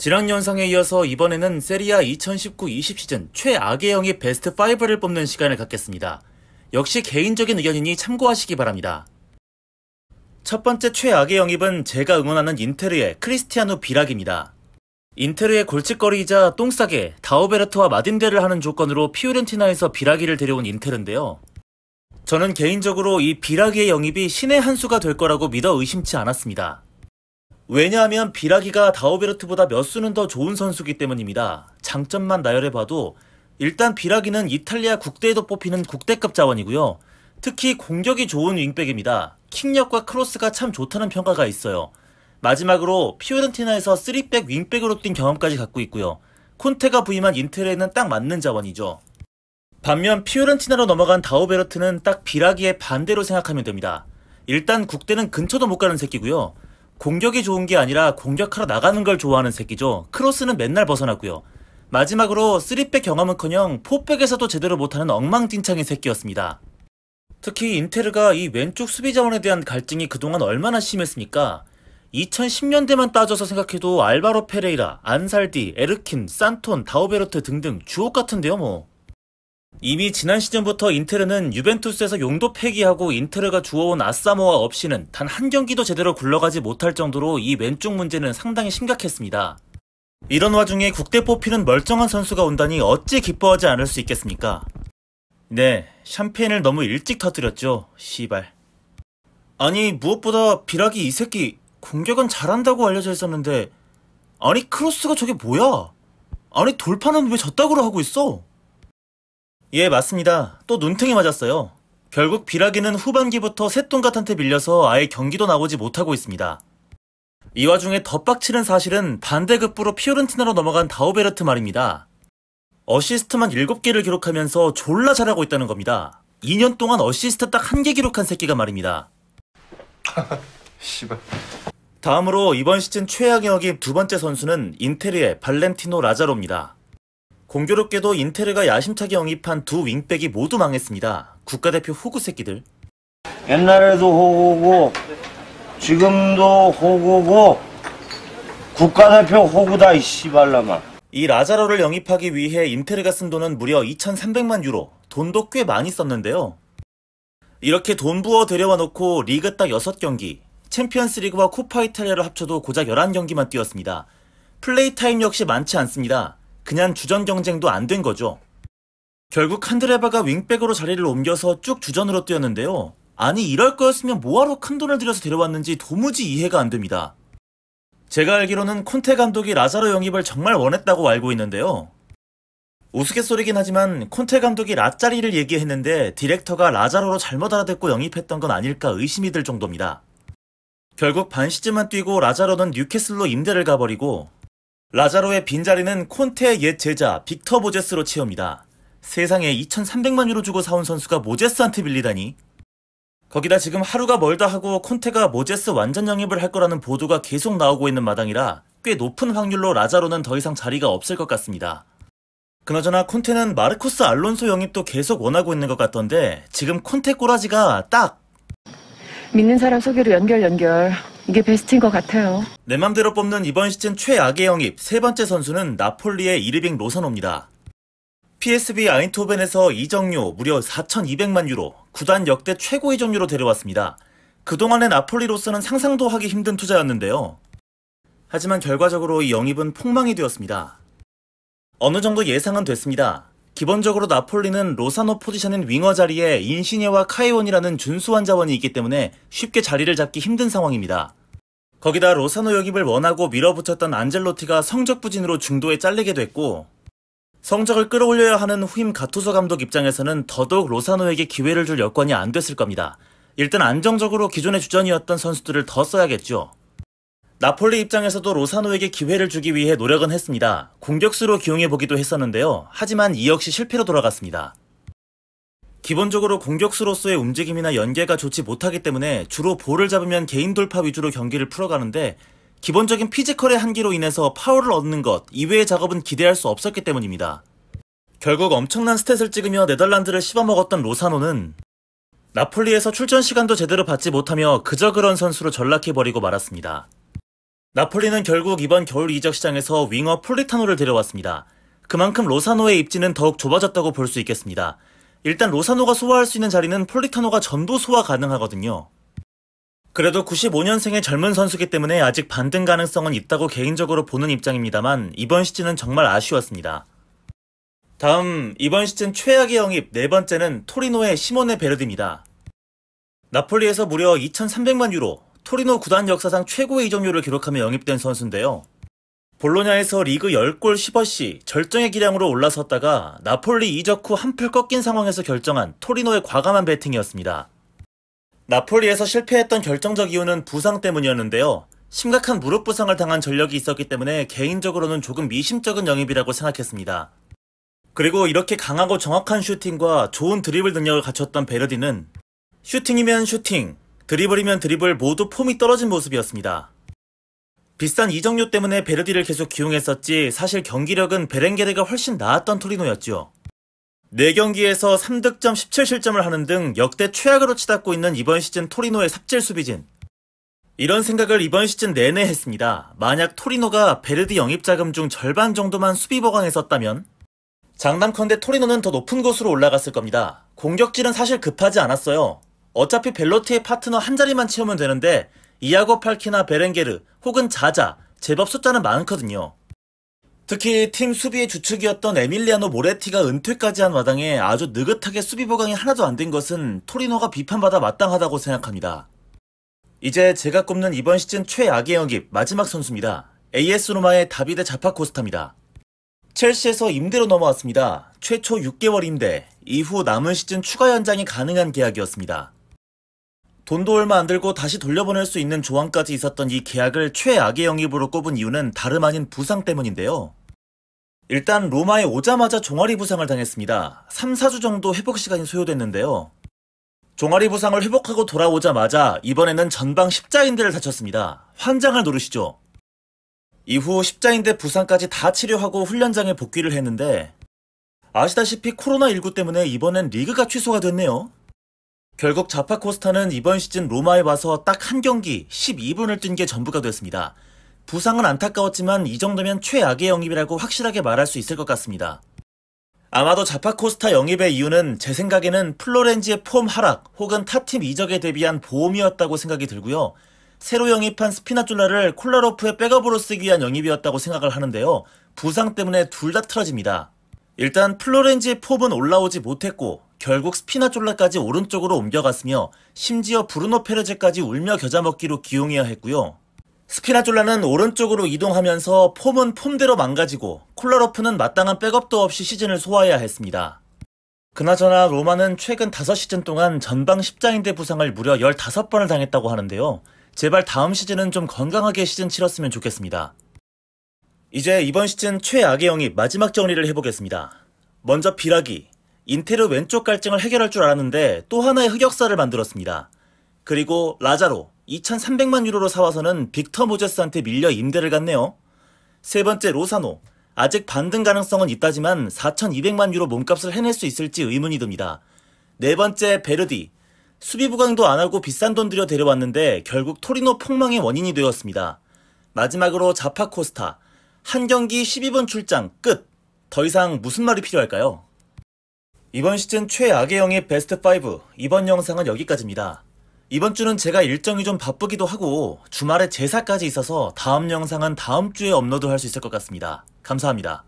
지난 영상에 이어서 이번에는 세리아 2019-20 시즌 최악의 영입 베스트 5를 뽑는 시간을 갖겠습니다. 역시 개인적인 의견이니 참고하시기 바랍니다. 첫 번째 최악의 영입은 제가 응원하는 인테르의 크리스티아누 비락입니다. 인테르의 골칫거리이자 똥싸게 다오베르토와 마딘데를 하는 조건으로 피오렌티나에서 비라기를 데려온 인테르인데요. 저는 개인적으로 이 비라기의 영입이 신의 한 수가 될 거라고 믿어 의심치 않았습니다. 왜냐하면 비라기가 다오베르트보다 몇 수는 더 좋은 선수이기 때문입니다. 장점만 나열해봐도 일단 비라기는 이탈리아 국대에도 뽑히는 국대급 자원이고요. 특히 공격이 좋은 윙백입니다. 킥력과 크로스가 참 좋다는 평가가 있어요. 마지막으로 피오렌티나에서 3백 윙백으로 뛴 경험까지 갖고 있고요. 콘테가 부임한 인테르에는 딱 맞는 자원이죠. 반면 피오렌티나로 넘어간 다오베르트는 딱 비라기의 반대로 생각하면 됩니다. 일단 국대는 근처도 못 가는 새끼고요. 공격이 좋은 게 아니라 공격하러 나가는 걸 좋아하는 새끼죠. 크로스는 맨날 벗어났고요. 마지막으로 3백 경험은커녕 4백에서도 제대로 못하는 엉망진창의 새끼였습니다. 특히 인테르가 이 왼쪽 수비 자원에 대한 갈증이 그동안 얼마나 심했습니까? 2010년대만 따져서 생각해도 알바로 페레이라, 안살디, 에르킨, 산톤, 다오베르트 등등 주옥 같은데요 뭐. 이미 지난 시즌부터 인테르는 유벤투스에서 용도 폐기하고 인테르가 주워온 아사모아 없이는 단 한 경기도 제대로 굴러가지 못할 정도로 이 왼쪽 문제는 상당히 심각했습니다. 이런 와중에 국대 뽑히는 멀쩡한 선수가 온다니 어찌 기뻐하지 않을 수 있겠습니까? 네, 샴페인을 너무 일찍 터뜨렸죠, 씨발. 아니 무엇보다 비라기 이 새끼 공격은 잘한다고 알려져 있었는데 아니 크로스가 저게 뭐야? 아니 돌파는 왜 저따구로 하고 있어? 예, 맞습니다. 또 눈탱이 맞았어요. 결국 비라기는 후반기부터 새똥같한테 밀려서 아예 경기도 나오지 못하고 있습니다. 이 와중에 더 빡치는 사실은 반대급부로 피오렌티나로 넘어간 다오베르트 말입니다. 어시스트만 7개를 기록하면서 졸라 잘하고 있다는 겁니다. 2년 동안 어시스트 딱 1개 기록한 새끼가 말입니다. 씨발. 다음으로 이번 시즌 최악의 영입 두 번째 선수는 인테르의 발렌티노 라자로입니다. 공교롭게도 인테르가 야심차게 영입한 두 윙백이 모두 망했습니다. 국가대표 호구 새끼들. 옛날에도 호구고 지금도 호구고 국가대표 호구다 이 씨발라마. 이 라자로를 영입하기 위해 인테르가 쓴 돈은 무려 2,300만 유로, 돈도 꽤 많이 썼는데요. 이렇게 돈 부어 데려와 놓고 리그 딱 6경기, 챔피언스 리그와 코파 이탈리아를 합쳐도 고작 11경기만 뛰었습니다. 플레이 타임 역시 많지 않습니다. 그냥 주전 경쟁도 안 된 거죠. 결국 칸드레바가 윙백으로 자리를 옮겨서 쭉 주전으로 뛰었는데요. 아니 이럴 거였으면 뭐하러 큰돈을 들여서 데려왔는지 도무지 이해가 안 됩니다. 제가 알기로는 콘테 감독이 라자로 영입을 정말 원했다고 알고 있는데요. 우스갯소리긴 하지만 콘테 감독이 라짜리를 얘기했는데 디렉터가 라자로로 잘못 알아듣고 영입했던 건 아닐까 의심이 들 정도입니다. 결국 반 시즌만 뛰고 라자로는 뉴캐슬로 임대를 가버리고 라자로의 빈자리는 콘테의 옛 제자 빅터 모제스로 채웁니다. 세상에 2,300만 유로 주고 사온 선수가 모제스한테 빌리다니. 거기다 지금 하루가 멀다 하고 콘테가 모제스 완전 영입을 할 거라는 보도가 계속 나오고 있는 마당이라 꽤 높은 확률로 라자로는 더 이상 자리가 없을 것 같습니다. 그나저나 콘테는 마르코스 알론소 영입도 계속 원하고 있는 것 같던데 지금 콘테 꼬라지가 딱 믿는 사람 소개로 연결 이게 베스트인 것 같아요. 내 맘대로 뽑는 이번 시즌 최악의 영입 세 번째 선수는 나폴리의 이르빙 로사노입니다. PSV 아인토벤에서 이적료 무려 4,200만 유로, 구단 역대 최고 이적료로 데려왔습니다. 그동안의 나폴리로서는 상상도 하기 힘든 투자였는데요. 하지만 결과적으로 이 영입은 폭망이 되었습니다. 어느 정도 예상은 됐습니다. 기본적으로 나폴리는 로사노 포지션인 윙어 자리에 인시니와 카이온이라는 준수한 자원이 있기 때문에 쉽게 자리를 잡기 힘든 상황입니다. 거기다 로사노 영입을 원하고 밀어붙였던 안젤로티가 성적 부진으로 중도에 잘리게 됐고 성적을 끌어올려야 하는 후임 가투소 감독 입장에서는 더더욱 로사노에게 기회를 줄 여건이 안 됐을 겁니다. 일단 안정적으로 기존의 주전이었던 선수들을 더 써야겠죠. 나폴리 입장에서도 로사노에게 기회를 주기 위해 노력은 했습니다. 공격수로 기용해보기도 했었는데요. 하지만 이 역시 실패로 돌아갔습니다. 기본적으로 공격수로서의 움직임이나 연계가 좋지 못하기 때문에 주로 볼을 잡으면 개인 돌파 위주로 경기를 풀어가는데 기본적인 피지컬의 한계로 인해서 파울을 얻는 것 이외의 작업은 기대할 수 없었기 때문입니다. 결국 엄청난 스탯을 찍으며 네덜란드를 씹어먹었던 로사노는 나폴리에서 출전 시간도 제대로 받지 못하며 그저 그런 선수로 전락해버리고 말았습니다. 나폴리는 결국 이번 겨울 이적 시장에서 윙어 폴리타노를 데려왔습니다. 그만큼 로사노의 입지는 더욱 좁아졌다고 볼 수 있겠습니다. 일단 로사노가 소화할 수 있는 자리는 폴리타노가 전부 소화 가능하거든요. 그래도 95년생의 젊은 선수기 때문에 아직 반등 가능성은 있다고 개인적으로 보는 입장입니다만 이번 시즌은 정말 아쉬웠습니다. 다음 이번 시즌 최악의 영입 네 번째는 토리노의 시모네 베르디입니다. 나폴리에서 무려 2,300만 유로, 토리노 구단 역사상 최고의 이적료를 기록하며 영입된 선수인데요. 볼로냐에서 리그 10골 10어시 절정의 기량으로 올라섰다가 나폴리 이적 후 한풀 꺾인 상황에서 결정한 토리노의 과감한 배팅이었습니다. 나폴리에서 실패했던 결정적 이유는 부상 때문이었는데요. 심각한 무릎 부상을 당한 전력이 있었기 때문에 개인적으로는 조금 미심쩍은 영입이라고 생각했습니다. 그리고 이렇게 강하고 정확한 슈팅과 좋은 드리블 능력을 갖췄던 베르디는 슈팅이면 슈팅, 드리블이면 드리블 모두 폼이 떨어진 모습이었습니다. 비싼 이적료 때문에 베르디를 계속 기용했었지 사실 경기력은 베렌게르가 훨씬 나았던 토리노였죠. 4경기에서 3득점 17실점을 하는 등 역대 최악으로 치닫고 있는 이번 시즌 토리노의 삽질 수비진. 이런 생각을 이번 시즌 내내 했습니다. 만약 토리노가 베르디 영입 자금 중 절반 정도만 수비 보강에 썼다면 장담컨대 토리노는 더 높은 곳으로 올라갔을 겁니다. 공격질은 사실 급하지 않았어요. 어차피 벨로티의 파트너 한 자리만 채우면 되는데 이아고 팔키나 베렌게르 혹은 자자 제법 숫자는 많거든요. 특히 팀 수비의 주축이었던 에밀리아노 모레티가 은퇴까지 한 마당에 아주 느긋하게 수비 보강이 하나도 안 된 것은 토리노가 비판받아 마땅하다고 생각합니다. 이제 제가 꼽는 이번 시즌 최악의 영입 마지막 선수입니다. AS 로마의 다비데 자파코스타입니다. 첼시에서 임대로 넘어왔습니다. 최초 6개월 임대, 이후 남은 시즌 추가 연장이 가능한 계약이었습니다. 돈도 얼마 안 들고 다시 돌려보낼 수 있는 조항까지 있었던 이 계약을 최악의 영입으로 꼽은 이유는 다름 아닌 부상 때문인데요. 일단 로마에 오자마자 종아리 부상을 당했습니다. 3, 4주 정도 회복 시간이 소요됐는데요. 종아리 부상을 회복하고 돌아오자마자 이번에는 전방 십자인대를 다쳤습니다. 환장을 노르시죠. 이후 십자인대 부상까지 다 치료하고 훈련장에 복귀를 했는데 아시다시피 코로나19 때문에 이번엔 리그가 취소가 됐네요. 결국 자파코스타는 이번 시즌 로마에 와서 딱 한 경기 12분을 뛴 게 전부가 됐습니다. 부상은 안타까웠지만 이 정도면 최악의 영입이라고 확실하게 말할 수 있을 것 같습니다. 아마도 자파코스타 영입의 이유는 제 생각에는 플로렌지의 폼 하락 혹은 타팀 이적에 대비한 보험이었다고 생각이 들고요. 새로 영입한 스피나줄라를 콜라로프의 백업으로 쓰기 위한 영입이었다고 생각을 하는데요. 부상 때문에 둘 다 틀어집니다. 일단 플로렌지의 폼은 올라오지 못했고 결국 스피나졸라까지 오른쪽으로 옮겨갔으며 심지어 브루노 페레즈까지 울며 겨자 먹기로 기용해야 했고요. 스피나졸라는 오른쪽으로 이동하면서 폼은 폼대로 망가지고 콜라로프는 마땅한 백업도 없이 시즌을 소화해야 했습니다. 그나저나 로마는 최근 5시즌 동안 전방 십자인대 부상을 무려 15번을 당했다고 하는데요. 제발 다음 시즌은 좀 건강하게 시즌 치렀으면 좋겠습니다. 이제 이번 시즌 최악의 영입 마지막 정리를 해보겠습니다. 먼저 비라기. 인테르 왼쪽 갈증을 해결할 줄 알았는데 또 하나의 흑역사를 만들었습니다. 그리고 라자로 2,300만 유로로 사와서는 빅터 모제스한테 밀려 임대를 갔네요. 세 번째 로사노. 아직 반등 가능성은 있다지만 4,200만 유로 몸값을 해낼 수 있을지 의문이 듭니다. 네 번째 베르디. 수비 부강도 안 하고 비싼 돈 들여 데려왔는데 결국 토리노 폭망의 원인이 되었습니다. 마지막으로 자파코스타. 한 경기 12분 출장 끝. 더 이상 무슨 말이 필요할까요? 이번 시즌 최악의 영입 베스트 5. 이번 영상은 여기까지입니다. 이번 주는 제가 일정이 좀 바쁘기도 하고 주말에 제사까지 있어서 다음 영상은 다음 주에 업로드할 수 있을 것 같습니다. 감사합니다.